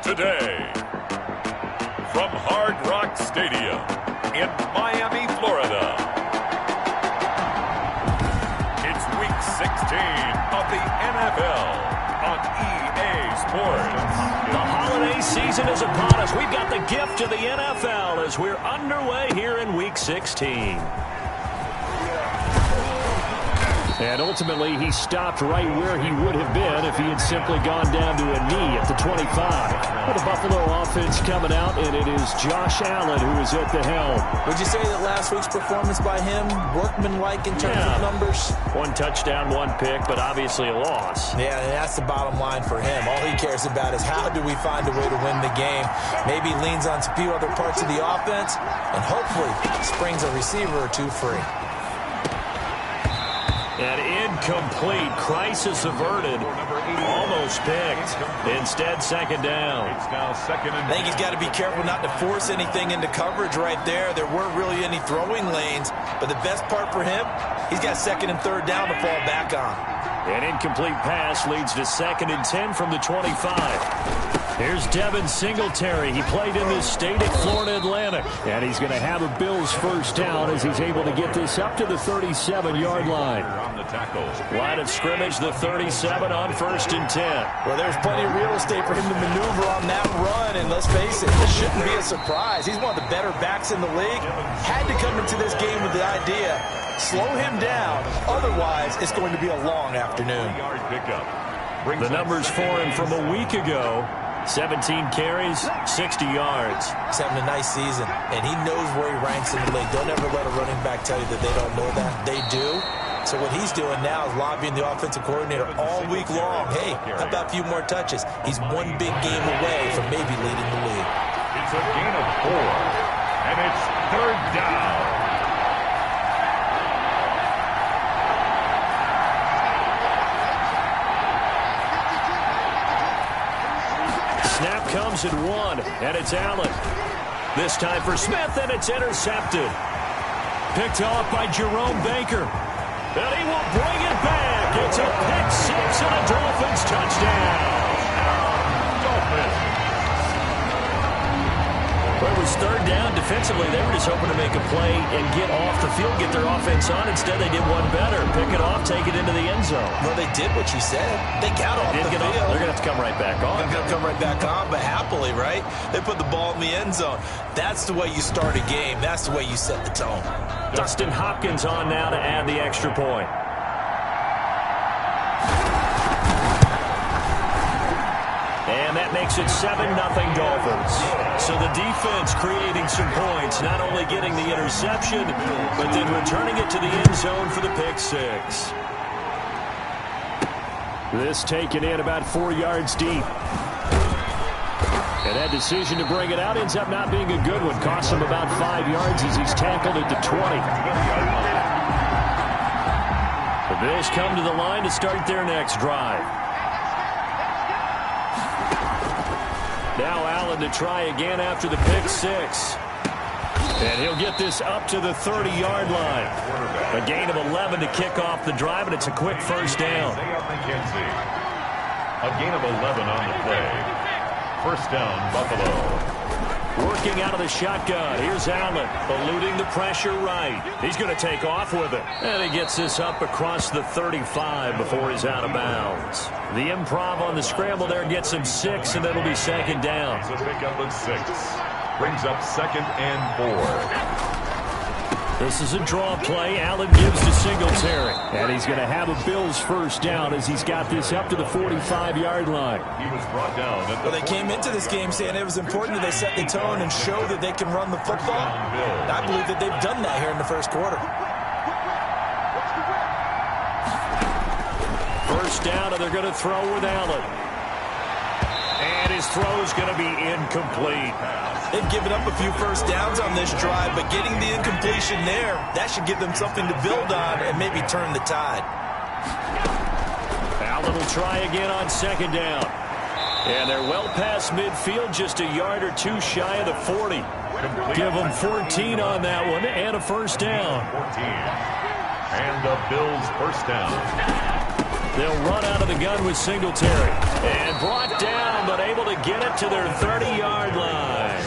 Today, from Hard Rock Stadium in Miami, Florida, it's Week 16 of the NFL on EA Sports. The holiday season is upon us. We've got the gift of the NFL as we're underway here in Week 16. And ultimately, he stopped right where he would have been if he had simply gone down to a knee at the 25. But the Buffalo offense coming out, and it is Josh Allen who is at the helm. Would you say that last week's performance by him, workmanlike in terms of numbers? One touchdown, one pick, but obviously a loss. Yeah, and that's the bottom line for him. All he cares about is how do we find a way to win the game. Maybe leans on a few other parts of the offense, and hopefully springs a receiver or two free. And incomplete. Crisis averted. Almost picked. Instead, second down. I think he's got to be careful not to force anything into coverage right there. There weren't really any throwing lanes. But the best part for him, he's got second and third down to fall back on. An incomplete pass leads to second and 10 from the 25. Here's Devin Singletary. He played in this state at Florida Atlantic. And he's going to have a Bills first down as he's able to get this up to the 37-yard line. Line of scrimmage, the 37 on first and 10. Well, there's plenty of real estate for him to maneuver on that run. And let's face it, this shouldn't be a surprise. He's one of the better backs in the league. Had to come into this game with the idea, slow him down. Otherwise, it's going to be a long afternoon. The numbers for him from a week ago. 17 carries, 60 yards. He's having a nice season, and he knows where he ranks in the league. Don't ever let a running back tell you that they don't know that. They do. So what he's doing now is lobbying the offensive coordinator all week long. Hey, how about a few more touches? He's one big game away from maybe leading the league. It's a gain of 4, and it's third down. Snap comes at 1, and it's Allen. This time for Smith, and it's intercepted. Picked off by Jerome Baker. And he will bring it back. It's a pick six and a Dolphins touchdown. Dolphins. Well, it was third down. Defensively, they were just hoping to make a play and get off the field, get their offense on. Instead, they did one better. Pick it off, take it into the end zone. Well, they did what you said. They got off the field. They're going to have to come right back on. They're going to come right back on, but happily, right? They put the ball in the end zone. That's the way you start a game. That's the way you set the tone. Dustin Hopkins on now to add the extra point. And that makes it 7-0 Dolphins. So the defense creating some points, not only getting the interception, but then returning it to the end zone for the pick six. This taken in about 4 yards deep. And that decision to bring it out ends up not being a good one. Costs him about 5 yards as he's tackled at the 20. The Bills come to the line to start their next drive. Now Allen to try again after the pick six. And he'll get this up to the 30-yard line. A gain of 11 to kick off the drive, and it's a quick first down. A gain of 11 on the play. First down, Buffalo. Working out of the shotgun. Here's Allen, eluding the pressure right. He's going to take off with it. And he gets this up across the 35 before he's out of bounds. The improv on the scramble there gets him 6, and it'll be second down. It's a pickup of 6. Brings up second and 4. This is a draw play. Allen gives to Singletary. And he's going to have a Bills first down as he's got this up to the 45-yard line. He was brought down. Well, they came into this game saying it was important that they set the tone and show that they can run the football. I believe that they've done that here in the first quarter. First down, and they're going to throw with Allen. And his throw is going to be incomplete. They've given up a few first downs on this drive, but getting the incompletion there, that should give them something to build on and maybe turn the tide. Allen will try again on second down. And they're well past midfield, just a yard or two shy of the 40. Give them 14 on that one and a first down. 14. And the Bills first down. They'll run out of the gun with Singletary. And brought down, but able to get it to their 30-yard line.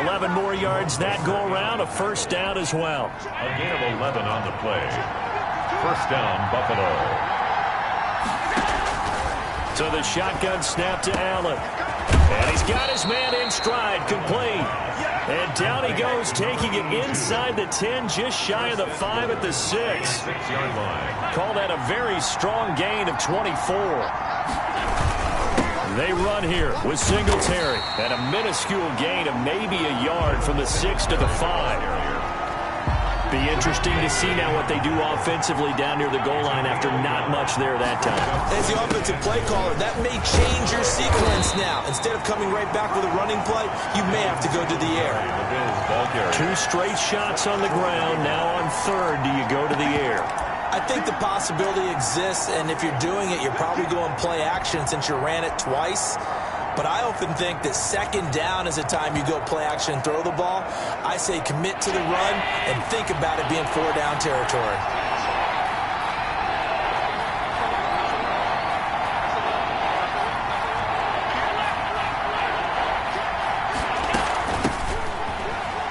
11 more yards that go around, a first down as well. A gain of 11 on the play. First down, Buffalo. So the shotgun snap to Allen. And he's got his man in stride, complete. And down he goes, taking it inside the 10, just shy of the 5 at the 6. 6-yard line. Call that a very strong gain of 24. They run here with Singletary. And a minuscule gain of maybe a yard from the 6 to the 5. Be interesting to see now what they do offensively down near the goal line after not much there that time. As the offensive play caller, that may change your sequence now. Instead of coming right back with a running play, you may have to go to the air. Two straight shots on the ground. Now on third, do you go to the air? I think the possibility exists, and if you're doing it, you're probably going play action since you ran it twice. But I often think that second down is the time you go play action and throw the ball. I say commit to the run and think about it being 4-down territory.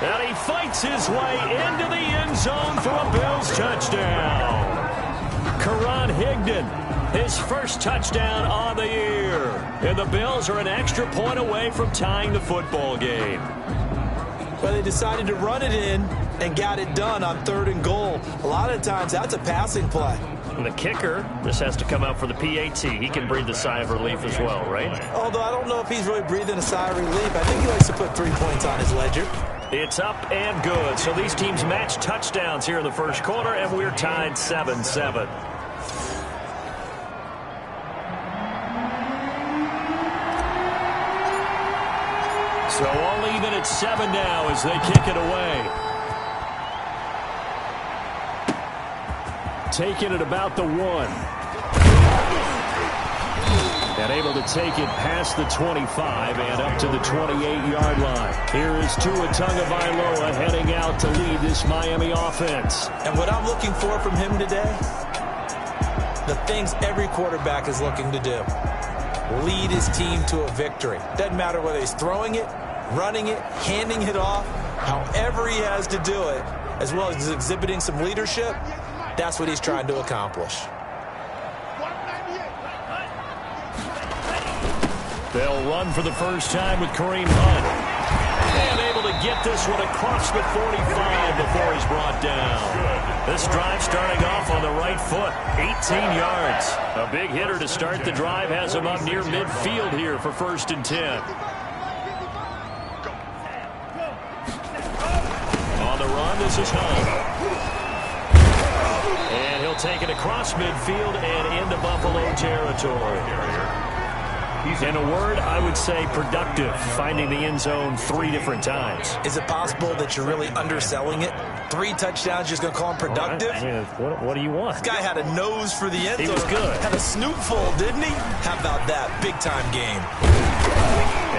And he fights his way into the end zone for a Bills touchdown. Karan Higdon, his first touchdown on the year. And the Bills are an extra point away from tying the football game. Well, they decided to run it in and got it done on 3rd and goal. A lot of times, that's a passing play. And the kicker, this has to come out for the PAT. He can breathe a sigh of relief as well, right? Although I don't know if he's really breathing a sigh of relief. I think he likes to put 3 points on his ledger. It's up and good. So these teams match touchdowns here in the first quarter, and we're tied 7-7. So all even at 7 now as they kick it away. Taking it about the 1. And able to take it past the 25 and up to the 28-yard line. Here is Tua Tagovailoa heading out to lead this Miami offense. And what I'm looking for from him today, the things every quarterback is looking to do. Lead his team to a victory. Doesn't matter whether he's throwing it, running it, handing it off, however he has to do it, as well as exhibiting some leadership, that's what he's trying to accomplish. They'll run for the first time with Kareem Hunt. And able to get this one across the 45 before he's brought down. This drive starting off on the right foot, 18 yards. A big hitter to start the drive has him up near midfield here for 1st and 10. On the run, this is Hunt. And he'll take it across midfield and into Buffalo territory. In a word, I would say productive, finding the end zone 3 different times. Is it possible that you're really underselling it? 3 touchdowns, just going to call him productive? I mean, what do you want? This guy had a nose for the end zone. He was good. Had a snootful, didn't he? How about that? Big-time game.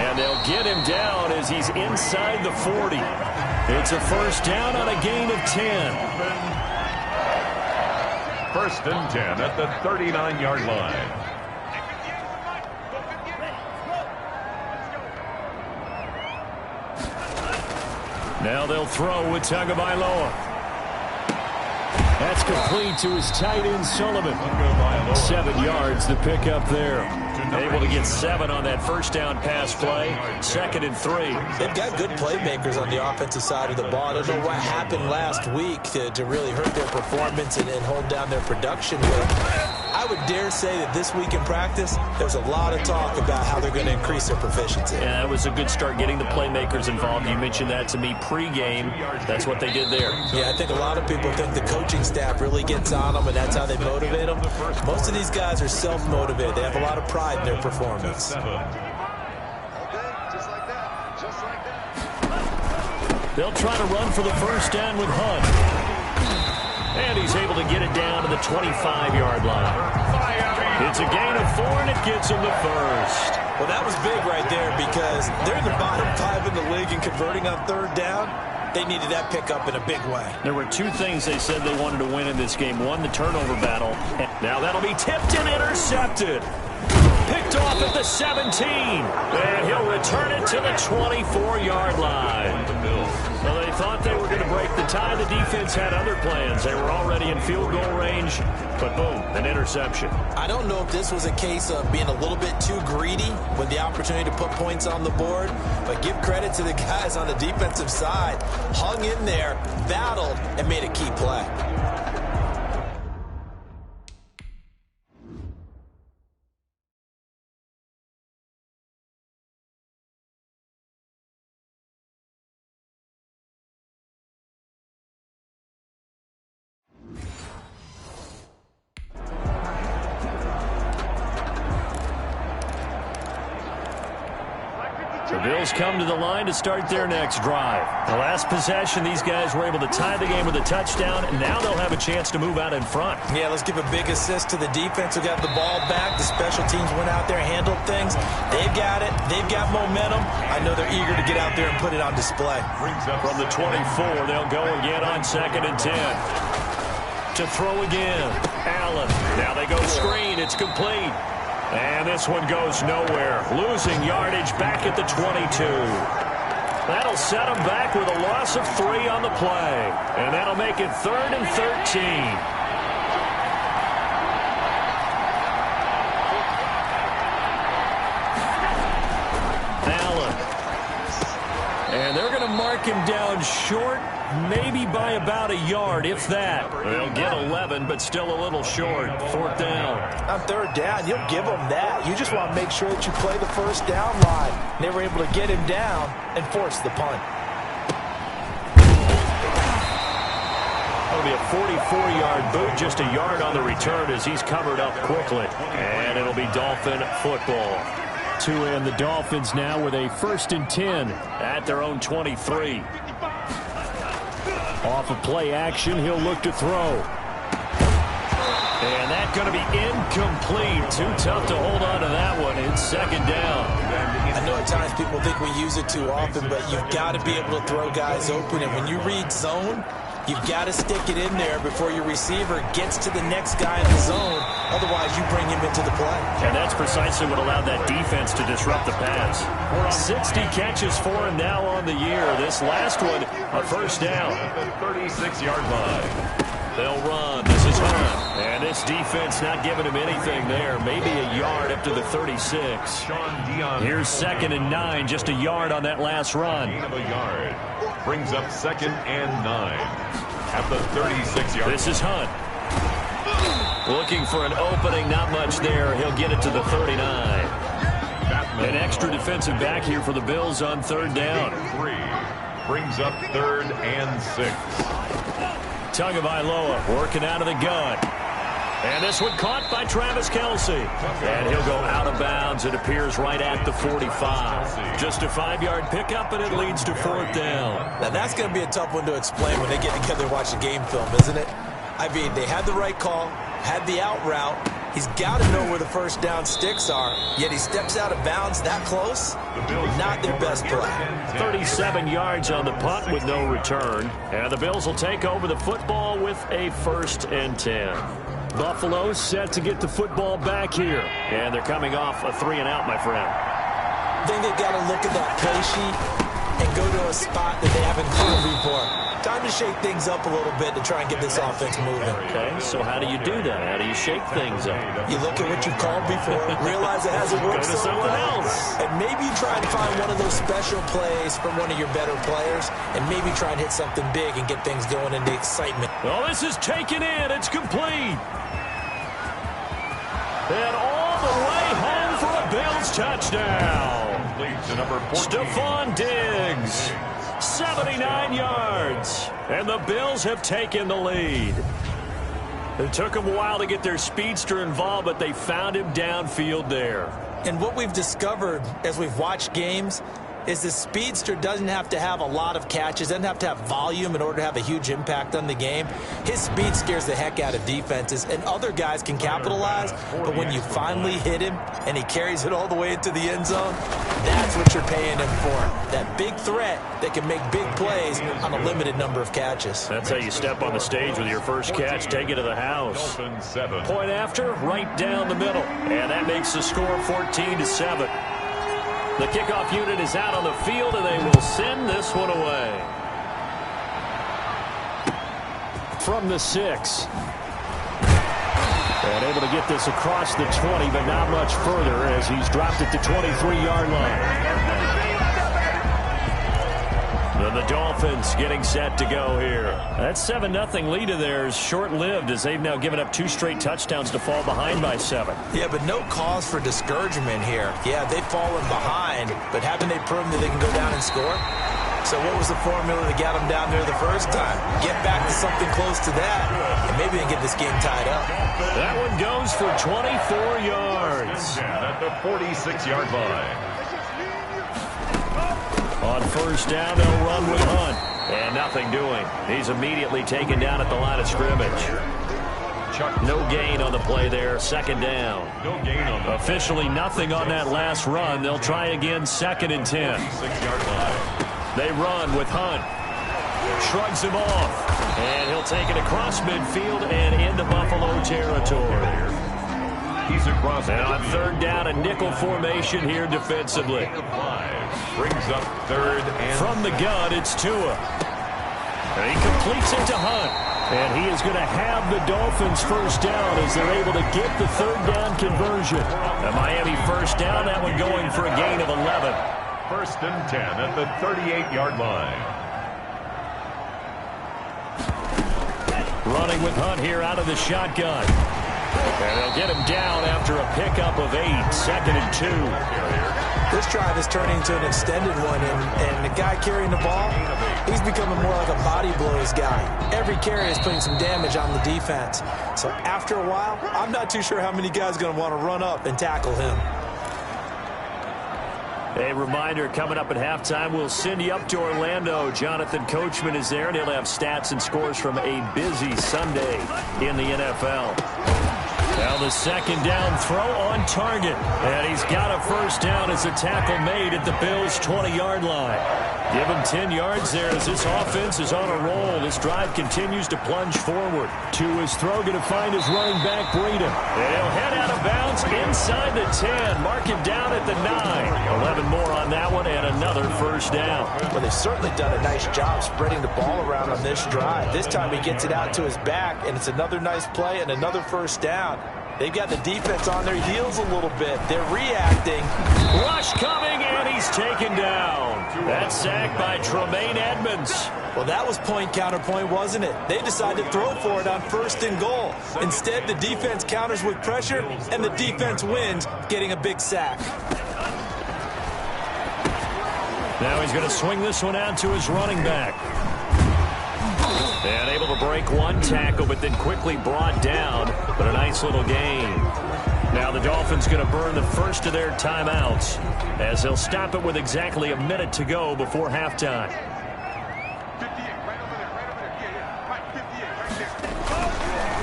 And they'll get him down as he's inside the 40. It's a first down on a gain of 10. 1st and 10 at the 39-yard line. Now they'll throw with Tagovailoa. That's complete to his tight end, Sullivan. 7 yards the pick up there. Able to get 7 on that first down pass play. 2nd and 3. They've got good playmakers on the offensive side of the ball. I don't know what happened last week to really hurt their performance and hold down their production. But I would dare say that this week in practice, there's a lot of talk about how they're going to increase their proficiency. Yeah, that was a good start getting the playmakers involved. You mentioned that to me pregame. That's what they did there. Yeah, I think a lot of people think the coaching staff really gets on them, and that's how they motivate them. Most of these guys are self-motivated. They have a lot of pride in their performance. They'll try to run for the first down with Hunt. And he's able to get it down to the 25-yard line. It's a gain of 4, and it gets him the first. Well, that was big right there because they're the bottom 5 in the league in converting on 3rd down. They needed that pickup in a big way. There were 2 things they said they wanted to win in this game. 1, the turnover battle. Now that'll be tipped and intercepted. Picked picked off at the 17. And he'll return it to the 24-yard line. Well, they thought they were going to break the tie. The defense had other plans. They were already in field goal range, but boom, an interception. I don't know if this was a case of being a little bit too greedy with the opportunity to put points on the board, but give credit to the guys on the defensive side. Hung in there, battled, and made a key play. The Bills come to the line to start their next drive. The last possession, these guys were able to tie the game with a touchdown, and now they'll have a chance to move out in front. Yeah, let's give a big assist to the defense who got the ball back. The special teams went out there, handled things. They've got it. They've got momentum. I know they're eager to get out there and put it on display. From the 24, they'll go again on 2nd and 10. To throw again. Allen. Now they go screen. It's complete. And this one goes nowhere. Losing yardage back at the 22. That'll set them back with a loss of 3 on the play. And that'll make it 3rd and 13. Allen. And they're going to mark him down short, maybe by about a yard, if that. They'll get 11, but still a little short. 4th down. On 3rd down, you'll give them that. You just want to make sure that you play the first down line. They were able to get him down and force the punt. That'll be a 44-yard boot, just a yard on the return as he's covered up quickly. And it'll be Dolphin football. To end the Dolphins now with a 1st and 10 at their own 23. Off of play action, he'll look to throw. And that's going to be incomplete. Too tough to hold on to that one. It's 2nd down. I know at times people think we use it too often, but you've got to be able to throw guys open. And when you read zone, you've got to stick it in there before your receiver gets to the next guy in the zone. Otherwise, you bring him into the play. And that's precisely what allowed that defense to disrupt the pass. 60 catches for him now on the year. This last one, a 1st down. At the 36-yard line. They'll run. This is Hunt. And this defense not giving him anything there. Maybe a yard up to the 36. Here's 2nd and 9. Just a yard on that last run. Of a yard. Brings up 2nd and 9. At the 36-yard. This is Hunt. Looking for an opening. Not much there. He'll get it to the 39. An extra defensive back here for the Bills on 3rd down. 3. Brings up 3rd and 6. Tagovailoa working out of the gun. And this one caught by Travis Kelce. And he'll go out of bounds. It appears right at the 45. Just a 5-yard pickup, and it leads to 4th down. Now, that's going to be a tough one to explain when they get together and watch the game film, isn't it? I mean, they had the right call, had the out route. He's got to know where the first down sticks are, yet he steps out of bounds that close. Not their best play. 37 yards on the punt with no return. And the Bills will take over the football with a 1st and 10. Buffalo set to get the football back here. And they're coming off a 3-and-out, my friend. I think they've got to look at that play sheet and go to a spot that they haven't called before. Time to shake things up a little bit to try and get this offense moving. Okay, so how do you do that? How do you shake things up? You look at what you've called before, realize it hasn't worked so something well, else. and maybe try and find one of those special plays from one of your better players, and maybe try and hit something big and get things going into excitement. Well, this is taken in. It's complete. And all the way home for a Bills touchdown. To number 14. Stephon Diggs. 79 yards. And the Bills have taken the lead. It took them a while to get their speedster involved, but they found him downfield there. And what we've discovered as we've watched games is the speedster doesn't have to have a lot of catches, doesn't have to have volume in order to have a huge impact on the game. His speed scares the heck out of defenses, and other guys can capitalize, but when you finally hit him and he carries it all the way into the end zone, that's what you're paying him for. That big threat that can make big plays on a limited number of catches. That's how you step on the stage with your first catch, take it to the house. Point after, right down the middle, and that makes the score 14-7. The kickoff unit is out on the field, and they will send this one away. From the 6. And able to get this across the 20, but not much further as he's dropped it to 23-yard line. The Dolphins getting set to go here. That 7-0 lead of theirs short-lived as they've now given up 2 straight touchdowns to fall behind by 7. Yeah, but no cause for discouragement here. Yeah, they've fallen behind, but haven't they proven that they can go down and score? So what was the formula that got them down there the first time? Get back to something close to that, and maybe they get this game tied up. That one goes for 24 yards. At the 46-yard line. On first down, they'll run with Hunt. And nothing doing. He's immediately taken down at the line of scrimmage. No gain on the play there. Second down. No gain on the Officially nothing on that last run. They'll try again, 2nd and 10. 6-yard line. They run with Hunt. Shrugs him off. And he'll take it across midfield and into Buffalo territory. He's across. And on third down, a nickel formation here defensively. Brings up 3rd and from the gun, it's Tua. And he completes it to Hunt. And he is going to have the Dolphins first down as they're able to get the 3rd down conversion. The Miami first down, that one going for a gain of 11. 1st and 10 at the 38-yard line. Running with Hunt here out of the shotgun. And they'll get him down after a pickup of 8. 2nd and 2. This drive is turning into an extended one, and the guy carrying the ball, he's becoming more like a body blows guy. Every carry is putting some damage on the defense. So after a while, I'm not too sure how many guys are going to want to run up and tackle him. A reminder, coming up at halftime, we'll send you up to Orlando. Jonathan Coachman is there, and he'll have stats and scores from a busy Sunday in the NFL. Now the 2nd down throw on target. And he's got a first down as a tackle made at the Bills' 20-yard line. Give him 10 yards there as this offense is on a roll. This drive continues to plunge forward. To his throw, going to find his running back, Breida. And he'll head out of bounds inside the 10. Mark him down at the 9. 11 more on that one and another first down. Well, they've certainly done a nice job spreading the ball around on this drive. This time he gets it out to his back, and it's another nice play and another first down. They've got the defense on their heels a little bit. They're reacting. Rush coming, and he's taken down. That sack by Tremaine Edmonds. Well, that was point counterpoint, wasn't it? They decided to throw for it on 1st and goal. Instead, the defense counters with pressure, and the defense wins, getting a big sack. Now he's going to swing this one out to his running back. And able to break one tackle, but then quickly brought down. But a nice little gain. Now the Dolphins going to burn the first of their timeouts as they'll stop it with exactly a minute to go before halftime.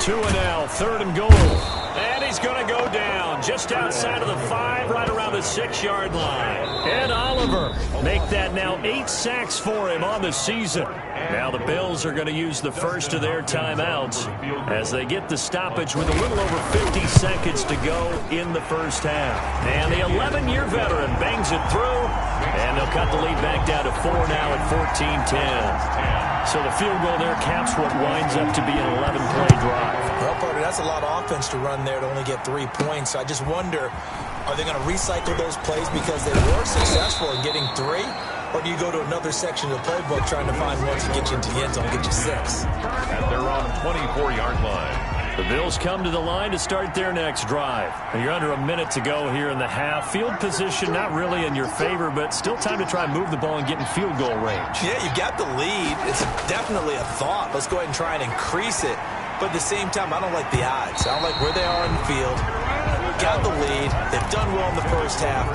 Tua now, 3rd and goal. And he's going to go down just outside of the 5, right around the 6-yard line. Ed Oliver make that now 8 sacks for him on the season. Now the Bills are going to use the first of their timeouts as they get the stoppage with a little over 50 seconds to go in the first half. And the 11-year veteran bangs it through, and they'll cut the lead back down to 4 now at 14-10. So the field goal there caps what winds up to be an 11-play drive. Well, partner, that's a lot of offense to run there to only get 3 points. I just wonder, are they going to recycle those plays because they were successful in getting 3? Or do you go to another section of the playbook trying to find ones that get you into the end zone, get you 6? And they're on 24-yard line. The Bills come to the line to start their next drive. You're under a minute to go here in the half. Field position not really in your favor, but still time to try and move the ball and get in field goal range. Yeah, you got the lead. It's definitely a thought. Let's go ahead and try and increase it. But at the same time, I don't like the odds. I don't like where they are in the field. got the lead. They've done well in the first half.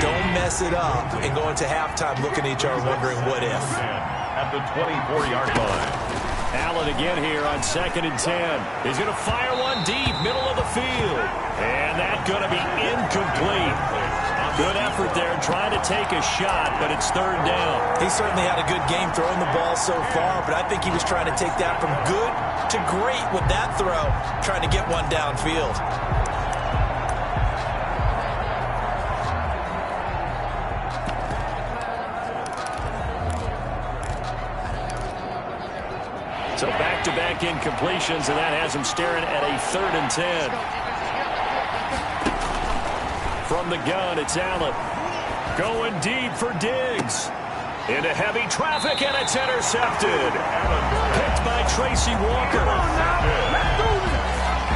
Don't mess it up and go into halftime looking at each other wondering what if. At the 24-yard line. Allen again here on 2nd and 10. He's going to fire one deep, middle of the field. And that's going to be incomplete. Good effort there trying to take a shot, but it's 3rd down. He certainly had a good game throwing the ball so far, but I think he was trying to take that from good to great with that throw, trying to get one downfield. So back-to-back incompletions, and that has him staring at a 3rd and 10. From the gun, it's Allen. Going deep for Diggs. Into heavy traffic, and it's intercepted. Picked by Tracy Walker.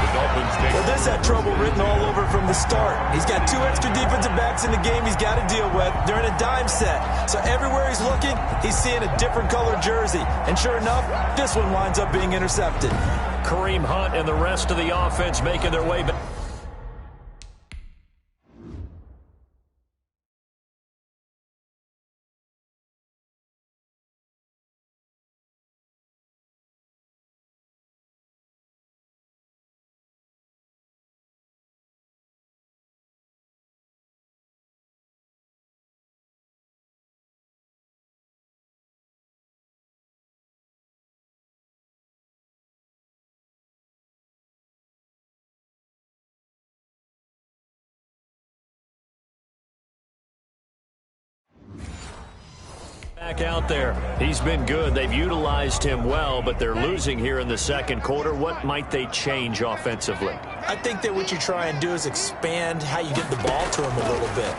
The Dolphins take. Well, this had trouble written all over from the start. He's got 2 extra defensive backs in the game he's got to deal with. They're in a dime set. So everywhere he's looking, he's seeing a different color jersey. And sure enough, this one winds up being intercepted. Kareem Hunt and the rest of the offense making their way back. Back out there. He's been good. They've utilized him well, but they're losing here in the 2nd quarter. What might they change offensively? I think that what you try and do is expand how you get the ball to him a little bit.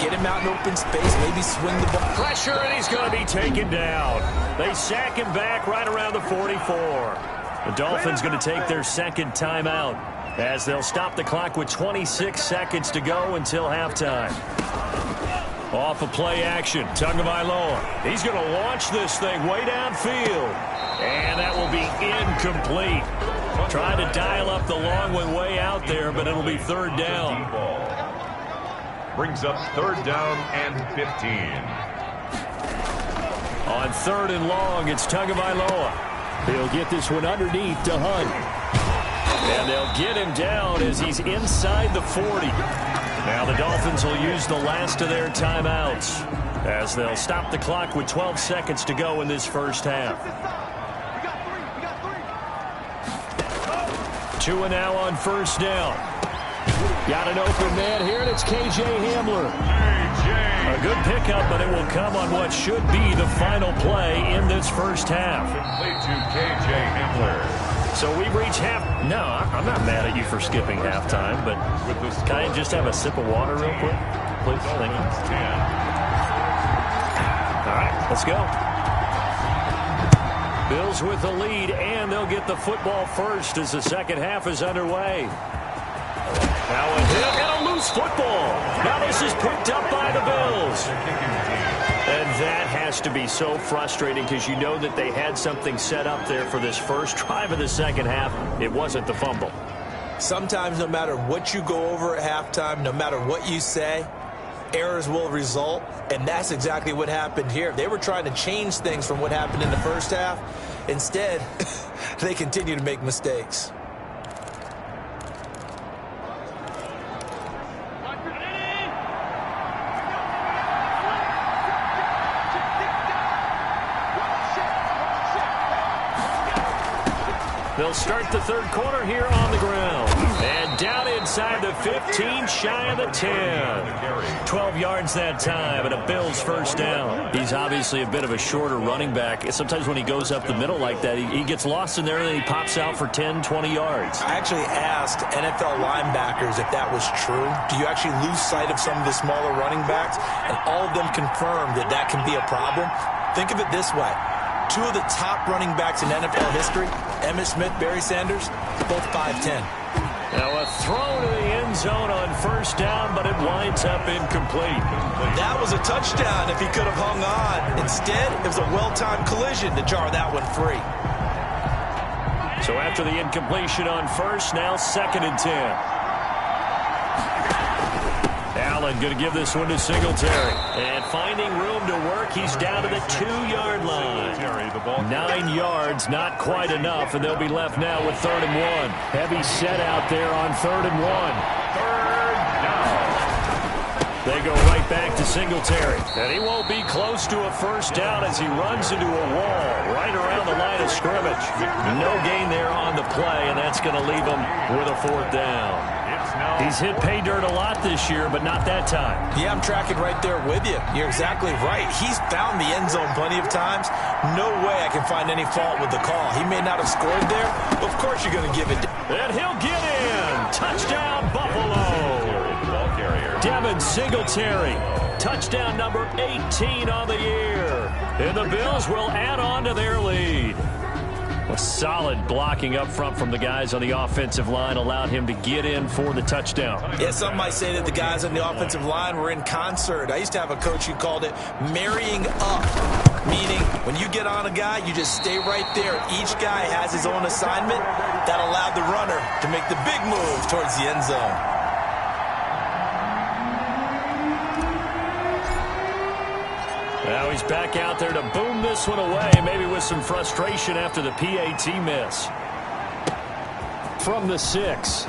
Get him out in open space, maybe swing the ball. Pressure, and he's going to be taken down. They sack him back right around the 44. The Dolphins going to take their 2nd timeout as they'll stop the clock with 26 seconds to go until halftime. Off of play action, Tagovailoa. He's going to launch this thing way downfield. And that will be incomplete. Trying to dial up the long one way out there, but it'll be 3rd down. Brings up 3rd down and 15. On 3rd and long, it's Tagovailoa. He'll get this one underneath to Hunt. And they'll get him down as he's inside the 40. Now the Dolphins will use the last of their timeouts as they'll stop the clock with 12 seconds to go in this first half. 2 now on 1st down. Got an open man here, and it's K.J. Hamler. A good pickup, but it will come on what should be the final play in this first half. Complete to K.J. Hamler. So we reach half. No, I'm not mad at you for skipping halftime, but can I just have a sip of water real quick? Please, thank you. All right, let's go. Bills with the lead, and they'll get the football first as the 2nd half is underway. Now a hit and a loose football. Now this is picked up by the Bills. And that has to be so frustrating because you know that they had something set up there for this first drive of the 2nd half. It wasn't the fumble. Sometimes no matter what you go over at halftime, no matter what you say, errors will result, and that's exactly what happened here. They were trying to change things from what happened in the first half. Instead, they continue to make mistakes. They'll start the 3rd quarter here on the ground. And down inside the 15, shy of the 10. 12 yards that time, and a Bills 1st down. He's obviously a bit of a shorter running back. Sometimes when he goes up the middle like that, he gets lost in there, and then he pops out for 10, 20 yards. I actually asked NFL linebackers if that was true. Do you actually lose sight of some of the smaller running backs? And all of them confirmed that that can be a problem. Think of it this way. 2 of the top running backs in NFL history, Emmitt Smith, Barry Sanders, both 5'10". Now a throw to the end zone on 1st down, but it winds up incomplete. That was a touchdown if he could have hung on. Instead, it was a well-timed collision to jar that one free. So after the incompletion on 1st, now 2nd and 10. Allen going to give this one to Singletary. And finding room to work, he's down to the 2-yard line. 9 yards, not quite enough, and they'll be left now with 3rd and 1. Heavy set out there on 3rd and 1. Third down. They go right back to Singletary. And he won't be close to a first down as he runs into a wall right around the line of scrimmage. No gain there on the play, and that's going to leave him with a 4th down. He's hit pay dirt a lot this year, but not that time. Yeah, I'm tracking right there with you. You're exactly right. He's found the end zone plenty of times. No way I can find any fault with the call. He may not have scored there. Of course you're going to give it. And he'll get in. Touchdown, Buffalo. Devin Singletary. Touchdown number 18 on the year. And the Bills will add on to their lead. A solid blocking up front from the guys on the offensive line allowed him to get in for the touchdown. Yeah, some might say that the guys on the offensive line were in concert. I used to have a coach who called it marrying up, meaning when you get on a guy, you just stay right there. Each guy has his own assignment. That allowed the runner to make the big move towards the end zone. Now he's back out there to boom this one away, maybe with some frustration after the PAT miss. From the 6.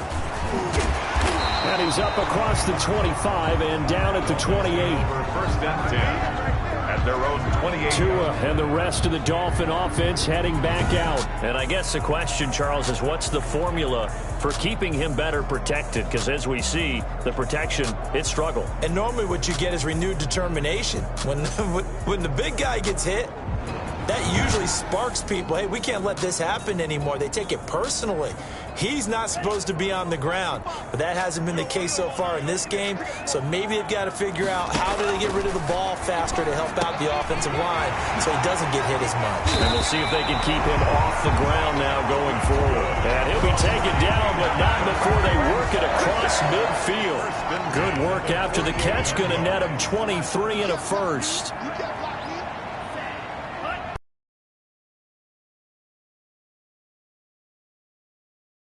And he's up across the 25 and down at the 28. First and 10. At their own 28. Tua and the rest of the Dolphin offense heading back out. And I guess the question, Charles, is what's the formula for keeping him better protected? Because as we see, the protection, it struggled. And normally what you get is renewed determination. When the big guy gets hit, that usually sparks people. Hey, we can't let this happen anymore. They take it personally. He's not supposed to be on the ground, but that hasn't been the case so far in this game. So maybe they've got to figure out how do they get rid of the ball faster to help out the offensive line so he doesn't get hit as much. And we'll see if they can keep him off the ground now going forward. And he'll be taken down, but not before they work it across midfield. Good work after the catch. Going to net him 23 and a first.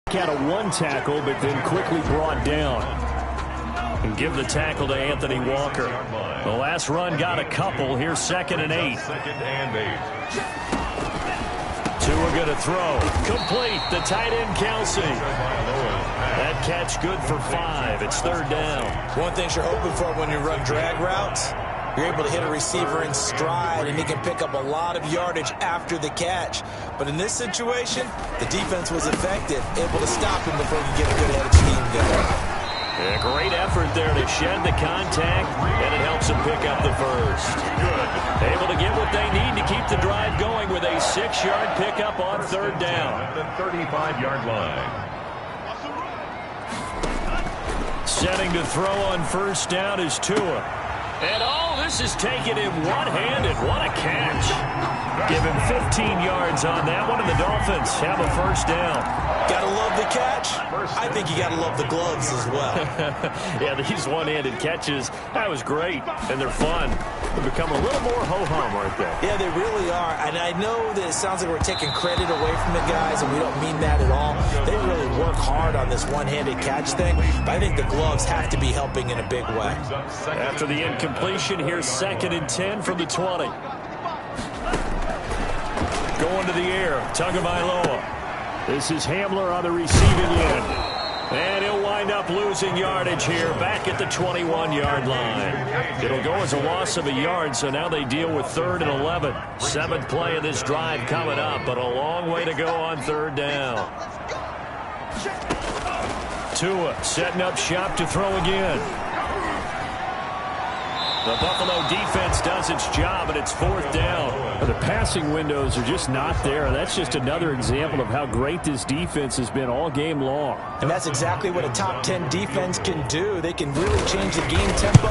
Had a 1 tackle, but then quickly brought down. And give the tackle to Anthony Walker. The last run got a couple. Here's 2nd and 8. 2nd and 8. Tua going to throw. Complete. The tight end, Kelsey. That catch good for 5. It's 3rd down. One thing you're hoping for when you run drag routes, you're able to hit a receiver in stride, and he can pick up a lot of yardage after the catch. But in this situation, the defense was effective, able to stop him before he could get a good head of steam going. A great effort there to shed the contact, and it helps him pick up the first. Good. Able to get what they need to keep the drive going with a 6-yard pickup on 3rd down. At the 35-yard line. Setting to throw on 1st down is Tua. And this is taking him one-handed. What a catch. Give him 15 yards on that one, and the Dolphins have a 1st down. Gotta love the catch. I think you gotta love the gloves as well. Yeah, these one-handed catches, that was great, and they're fun. They're becoming a little more ho-hum, aren't they? Yeah, they really are. And I know that it sounds like we're taking credit away from the guys, and we don't mean that at all. They really work hard on this one-handed catch thing, but I think the gloves have to be helping in a big way. After the incompletion, here's 2nd and 10 from the 20. Going to the air, Tagovailoa. This is Hamler on the receiving end. And he'll wind up losing yardage here back at the 21-yard line. It'll go as a loss of a yard, so now they deal with 3rd and 11. 7th play of this drive coming up, but a long way to go on 3rd down. Tua setting up shop to throw again. The Buffalo defense does its job, and it's 4th down. The passing windows are just not there. That's just another example of how great this defense has been all game long. And that's exactly what a top 10 defense can do. They can really change the game tempo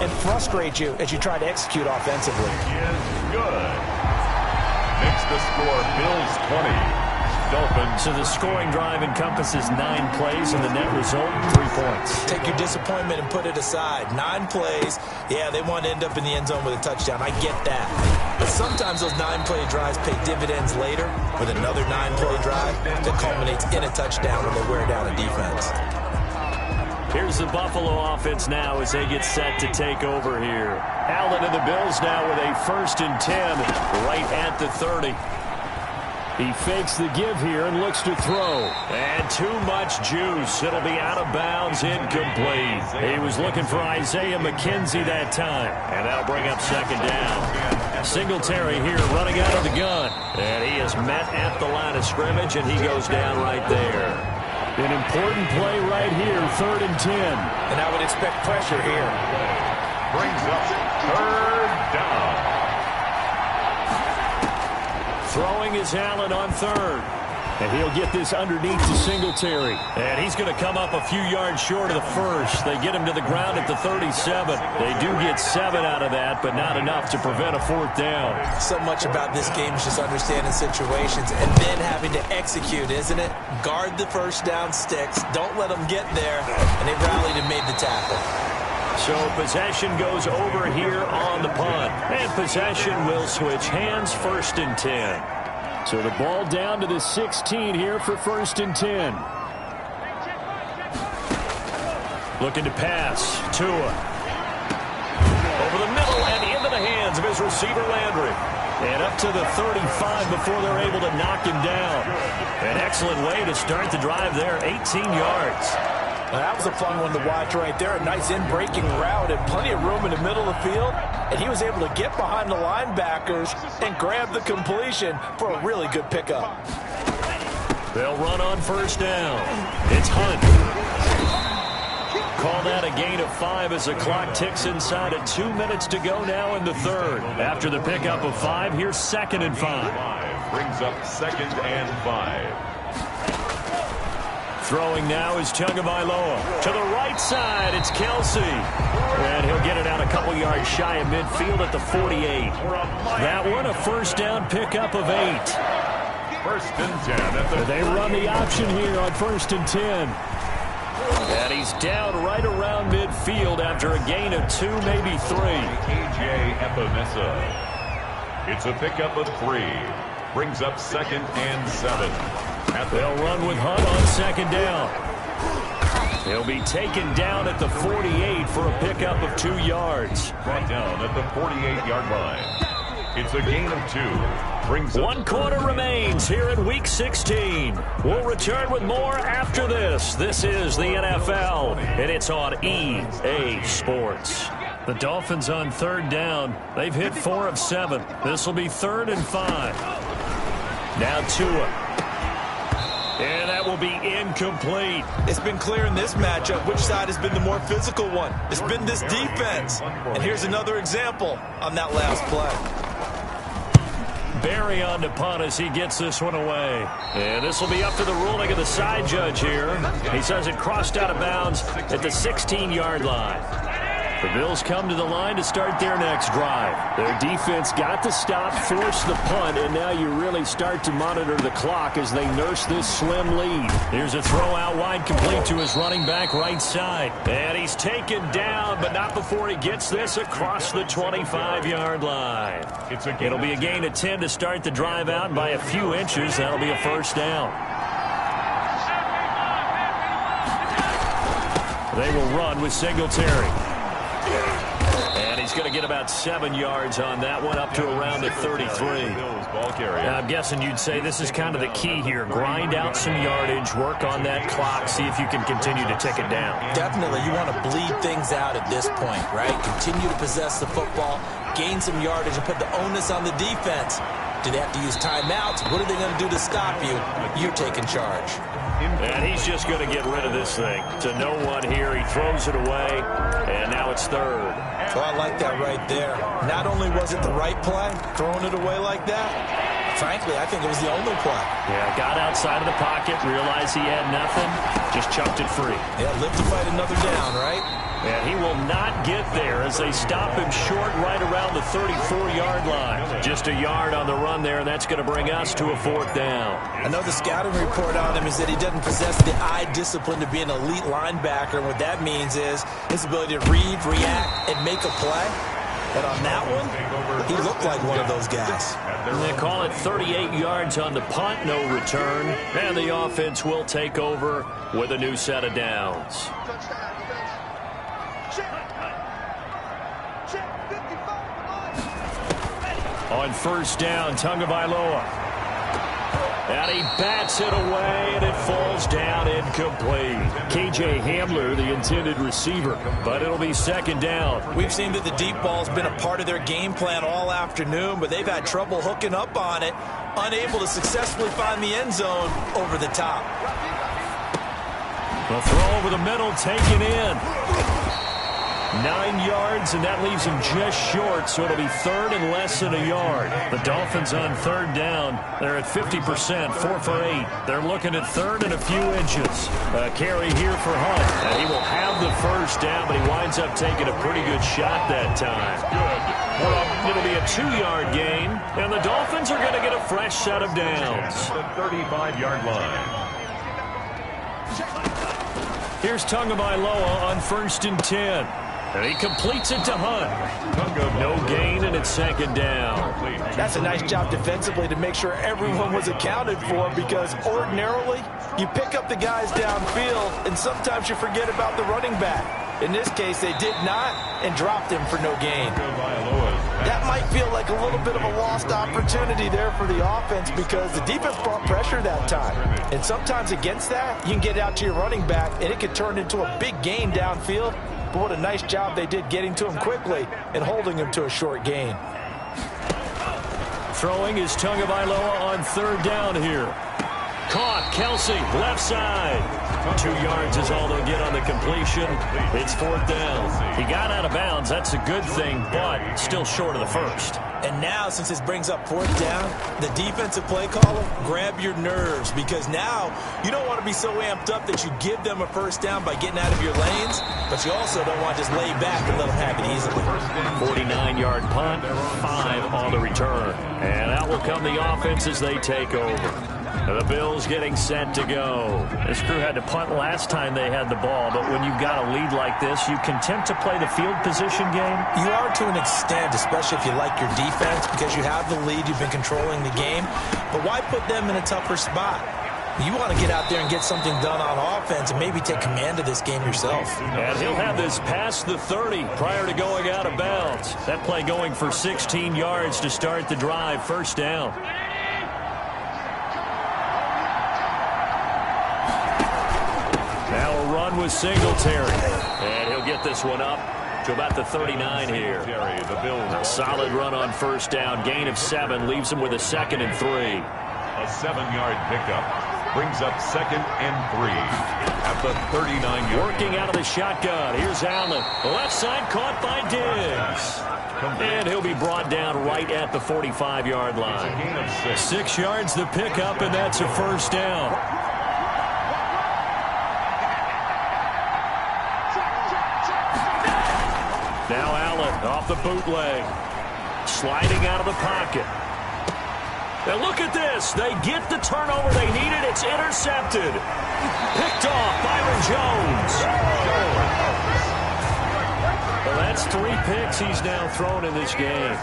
and frustrate you as you try to execute offensively. Is good. Makes the score Bills 20. Dolphins. So the scoring drive encompasses 9 plays, and the net result, 3 points. Take your disappointment and put it aside. 9 plays. Yeah, they want to end up in the end zone with a touchdown. I get that. But sometimes those 9-play drives pay dividends later with another 9-play drive that culminates in a touchdown when they wear down a defense. Here's the Buffalo offense now as they get set to take over here. Allen and the Bills now with a 1st and 10 right at the 30. He fakes the give here and looks to throw. And too much juice. It'll be out of bounds, incomplete. He was looking for Isaiah McKenzie that time. And that'll bring up 2nd down. Singletary here running out of the gun. And he is met at the line of scrimmage, and he goes down right there. An important play right here, 3rd and 10. And I would expect pressure here. Brings up 3rd down. Throwing is Allen on 3rd. And he'll get this underneath to Singletary. And he's going to come up a few yards short of the 1st. They get him to the ground at the 37. They do get 7 out of that, but not enough to prevent a 4th down. So much about this game is just understanding situations and then having to execute, isn't it? Guard the 1st down sticks. Don't let them get there. And they rallied and made the tackle. So possession goes over here on the punt. And possession will switch hands, 1st and 10. So the ball down to the 16 here for 1st and 10. Looking to pass. Tua. Over the middle and into the hands of his receiver Landry. And up to the 35 before they're able to knock him down. An excellent way to start the drive there, 18 yards. Well, that was a fun one to watch right there. A nice in-breaking route and plenty of room in the middle of the field. And he was able to get behind the linebackers and grab the completion for a really good pickup. They'll run on 1st down. It's Hunt. Call that a gain of 5 as the clock ticks inside of 2 minutes to go now in the 3rd. After the pickup of 5, here's 2nd and 5. Brings up 2nd and 5. Throwing now is Tagovailoa. To the right side, it's Kelsey. And he'll get it out a couple yards shy of midfield at the 48. That one, a 1st down pickup of 8. 1st and 10. They run the option here on 1st and 10. And he's down right around midfield after a gain of 2, maybe 3. A.J. Epinesa. It's a pickup of 3. Brings up 2nd and 7. They'll run with Hunt on 2nd down. He'll be taken down at the 48 for a pickup of 2 yards. Brought down at the 48-yard line. It's a gain of 2. Brings up 1 quarter remains here in Week 16. We'll return with more after this. This is the NFL, and it's on EA Sports. The Dolphins on 3rd down. They've hit 4 of 7. This will be 3rd and 5. Now Tua. And that will be incomplete. It's been clear in this matchup which side has been the more physical one. It's been this defense. And here's another example on that last play. Barry on to punt as he gets this one away. And this will be up to the ruling of the side judge here. He says it crossed out of bounds at the 16-yard line. The Bills come to the line to start their next drive. Their defense got the stop, forced the punt, and now you really start to monitor the clock as they nurse this slim lead. Here's a throw out wide complete to his running back right side. And he's taken down, but not before he gets this across the 25-yard line. It'll be a gain of 10 to start the drive out by a few inches. That'll be a 1st down. They will run with Singletary. And he's going to get about 7 yards on that one, up to around the 33. Now, I'm guessing you'd say this is kind of the key here. Grind out some yardage, work on that clock, see if you can continue to tick it down. Definitely. You want to bleed things out at this point, right? Continue to possess the football, gain some yardage, and put the onus on the defense. Do they have to use timeouts? What are they going to do to stop you? You're taking charge. And he's just going to get rid of this thing. To no one here. He throws it away, and now it's 3rd. So I like that right there. Not only was it the right play, throwing it away like that, frankly, I think it was the only play. Yeah, got outside of the pocket, realized he had nothing, just chucked it free. Yeah, live to fight another down, right? And he will not get there as they stop him short right around the 34-yard line. Just a yard on the run there, and that's going to bring us to a 4th down. I know the scouting report on him is that he doesn't possess the eye discipline to be an elite linebacker. And what that means is his ability to read, react, and make a play. But on that one, he looked like one of those guys. And they call it 38 yards on the punt, no return. And the offense will take over with a new set of downs. On first down, Tagovailoa. And he bats it away, and it falls down incomplete. K.J. Hamler, the intended receiver, but it'll be second down. We've seen that the deep ball's been a part of their game plan all afternoon, but they've had trouble hooking up on it, unable to successfully find the end zone over the top. The throw over the middle, taken in. 9 yards, and that leaves him just short, so it'll be third and less than a yard. The Dolphins on third down. They're at 50%, 4 for 8. They're looking at third and a few inches. A carry here for Hunt, and he will have the first down, but he winds up taking a pretty good shot that time. Good. It'll be a 2-yard gain, and the Dolphins are going to get a fresh set of downs. The 35-yard line. Here's Tagovailoa on first and 10. And he completes it to Hunt. No gain, and it's second down. That's a nice job defensively to make sure everyone was accounted for, because ordinarily you pick up the guys downfield and sometimes you forget about the running back. In this case, they did not and dropped him for no gain. That might feel like a little bit of a lost opportunity there for the offense, because the defense brought pressure that time. And sometimes against that, you can get out to your running back and it could turn into a big gain downfield. But what a nice job they did getting to him quickly and holding him to a short gain. Throwing is Tagovailoa on third down here. Caught, Kelsey, left side. 2 yards is all they'll get on the completion. It's fourth down. He got out of bounds. That's a good thing, but still short of the first. And now, since this brings up fourth down, the defensive play caller, grab your nerves, because now you don't want to be so amped up that you give them a first down by getting out of your lanes, but you also don't want to just lay back and let them have it easily. 49-yard punt, 5 on the return. And out will come the offense as they take over. The Bills getting set to go. This crew had to punt last time they had the ball, but when you've got a lead like this, you content to play the field position game? You are to an extent, especially if you like your defense, because you have the lead, you've been controlling the game. But why put them in a tougher spot? You want to get out there and get something done on offense and maybe take command of this game yourself. And he'll have this past the 30 prior to going out of bounds. That play going for 16 yards to start the drive, first down. With Singletary, and he'll get this one up to about the 39 here. A solid run on first down, gain of 7, leaves him with a 2nd and 3. A 7-yard pickup brings up 2nd and 3 at the 39-yard. Working out of the shotgun. Here's Allen, left side, caught by Diggs, and he'll be brought down right at the 45-yard line. 6 yards the pickup, and that's a first down. Now Allen off the bootleg. Sliding out of the pocket. And look at this. They get the turnover they needed. It's intercepted. Picked off Byron Jones. Well, that's 3 picks he's now thrown in this game.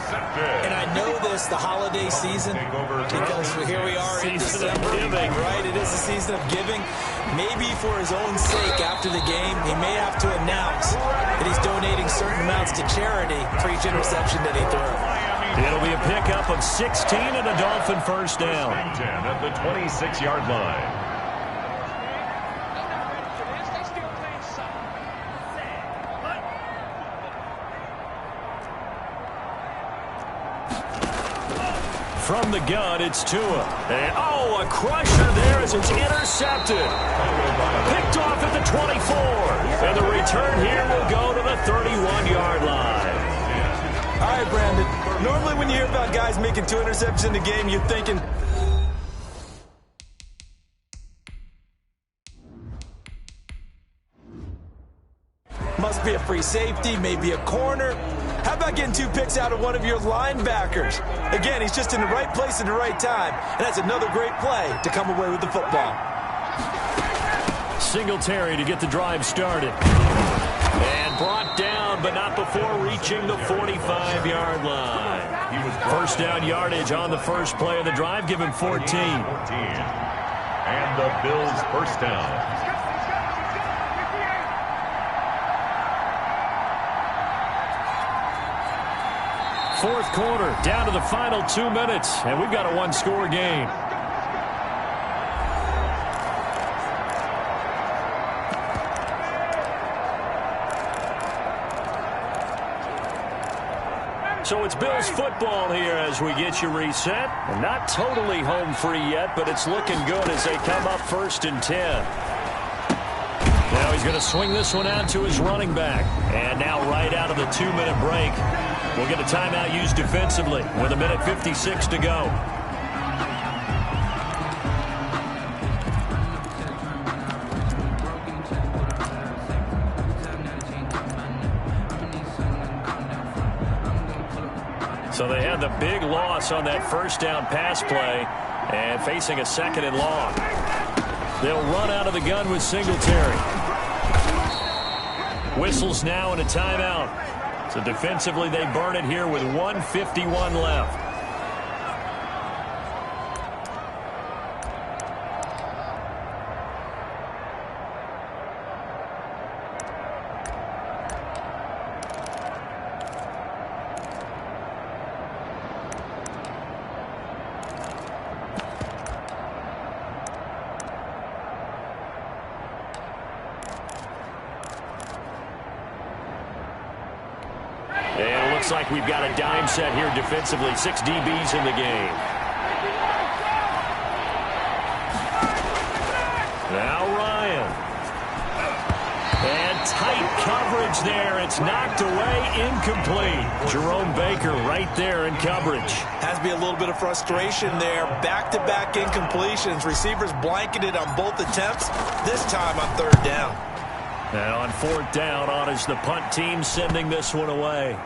And I know this, the holiday season, because here we are in December, right? It is the season of giving. Maybe for his own sake, after the game, he may have to announce that he's donating certain amounts to charity for each interception that he threw. It'll be a pickup of 16 and a Dolphin first down. 10 at the 26-yard line. From the gun, it's Tua. And, a crusher there as it's intercepted. Picked off at the 24. And the return here will go to the 31-yard line. All right, Brandon. Normally when you hear about guys making 2 interceptions in the game, you're thinking, must be a free safety, maybe a corner. How about getting 2 picks out of one of your linebackers? Again, he's just in the right place at the right time, and that's another great play to come away with the football. Singletary to get the drive started. And brought down, but not before reaching the 45-yard line. First down yardage on the first play of the drive, give him 14. And the Bills first down. fourth quarter, down to the final 2 minutes, and we've got a one-score game. So it's Bills football here as we get you reset. And not totally home free yet, but it's looking good as they come up 1st and 10. Now he's going to swing this one out to his running back. And now right out of the 2-minute break, we'll get a timeout used defensively with 1:56 to go. So they had the big loss on that first down pass play and facing a 2nd and long. They'll run out of the gun with Singletary. Whistles now and a timeout. So defensively they burn it here with 1:51 left. And it looks like we've got a dime set here defensively. 6 DBs in the game. Now Ryan. And tight coverage there. It's knocked away, incomplete. Jerome Baker right there in coverage. Has to be a little bit of frustration there. Back-to-back incompletions. Receivers blanketed on both attempts. This time on 3rd down. And on 4th down, on is the punt team sending this one away.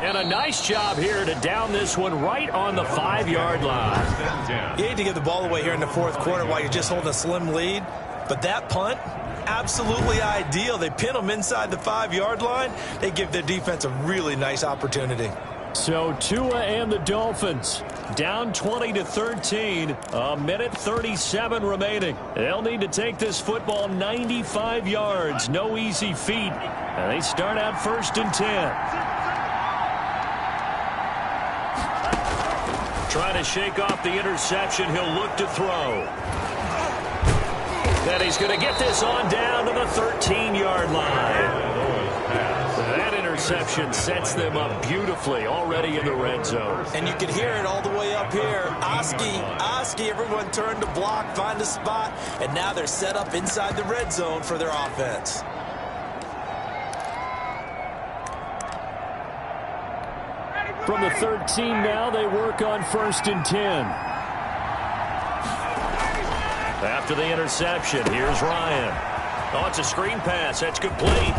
And a nice job here to down this one right on the 5-yard line. You hate to give the ball away here in the 4th quarter while you're just holding a slim lead. But that punt, absolutely ideal. They pin them inside the 5-yard line. They give their defense a really nice opportunity. So Tua and the Dolphins down 20-13, 1:37 remaining. They'll need to take this football 95 yards. No easy feat. And they start out 1st and 10. Trying to shake off the interception. He'll look to throw. Then he's going to get this on down to the 13-yard line. That interception sets them up beautifully already in the red zone. And you can hear it all the way up here. Oski, everyone turned to block, find a spot, and now they're set up inside the red zone for their offense. From the 13 now, they work on 1st and 10. After the interception, here's Ryan. Oh, it's a screen pass. That's complete.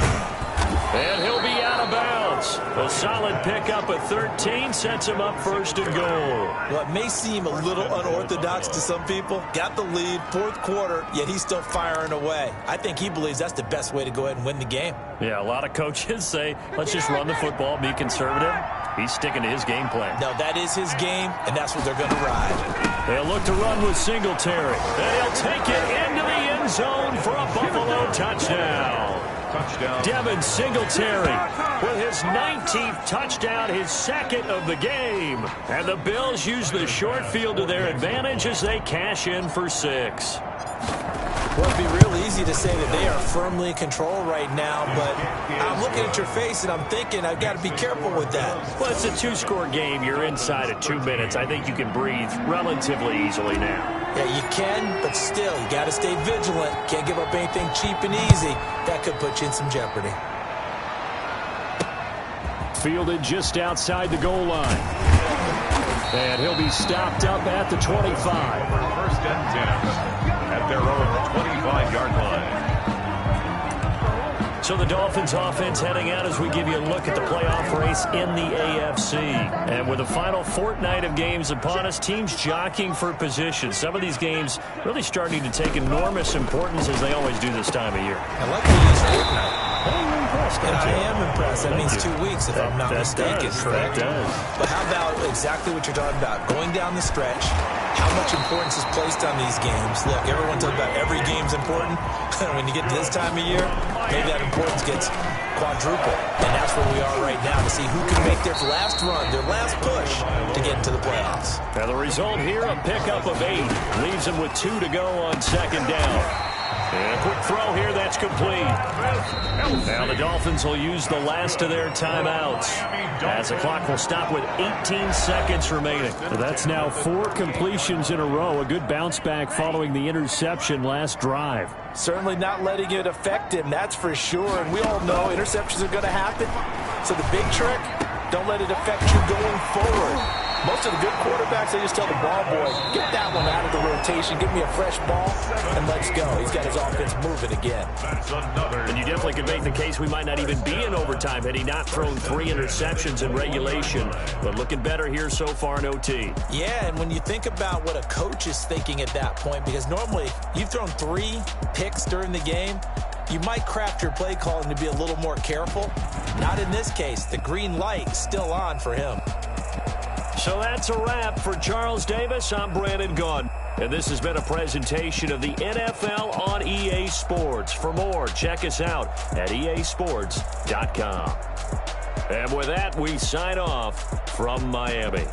And he'll be out of bounds. A solid pickup at 13 sets him up 1st and goal. Well, it may seem a little unorthodox to some people. Got the lead, 4th quarter, yet he's still firing away. I think he believes that's the best way to go ahead and win the game. Yeah, a lot of coaches say, let's just run the football, be conservative. He's sticking to his game plan. No, that is his game, and that's what they're going to ride. They'll look to run with Singletary. And he'll take it into the end zone for a Buffalo touchdown. Devin Singletary with his 19th touchdown, his 2nd of the game. And the Bills use the short field to their advantage as they cash in for 6. Well, it'd be real easy to say that they are firmly in control right now, but I'm looking at your face and I'm thinking I've got to be careful with that. Well, it's a 2-score game. You're inside of 2 minutes. I think you can breathe relatively easily now. Yeah, you can, but still, you got to stay vigilant. Can't give up anything cheap and easy. That could put you in some jeopardy. Fielded just outside the goal line. And he'll be stopped up at the 25. 1st and 10 at their own 25-yard line. So the Dolphins offense heading out as we give you a look at the playoff race in the AFC. And with the final fortnight of games upon us, teams jockeying for position. Some of these games really starting to take enormous importance as they always do this time of year. I like how you use fortnight. And I am impressed. That means 2 weeks, if I'm not mistaken, correct? That does. But how about exactly what you're talking about? Going down the stretch, how much importance is placed on these games? Look, everyone talks about every game's important. When you get to this time of year, maybe that importance gets quadruple. And that's where we are right now to see who can make their last run, their last push to get into the playoffs. And the result here, a pickup of 8. Leaves them with 2 to go on second down. And a quick throw here, that's complete. Now the Dolphins will use the last of their timeouts as the clock will stop with 18 seconds remaining. That's now 4 completions in a row. A good bounce back following the interception last drive. Certainly not letting it affect him, that's for sure. And we all know interceptions are going to happen. So the big trick, don't let it affect you going forward. Most of the good quarterbacks, they just tell the ball boy, get that one out of the rotation, give me a fresh ball, and let's go. He's got his offense moving again. And you definitely could make the case we might not even be in overtime had he not thrown 3 interceptions in regulation. But looking better here so far in OT. Yeah, and when you think about what a coach is thinking at that point, because normally you've thrown 3 picks during the game, you might craft your play calling to be a little more careful. Not in this case. The green light still on for him. So that's a wrap for Charles Davis. I'm Brandon Gaudin. And this has been a presentation of the NFL on EA Sports. For more, check us out at easports.com. And with that, we sign off from Miami.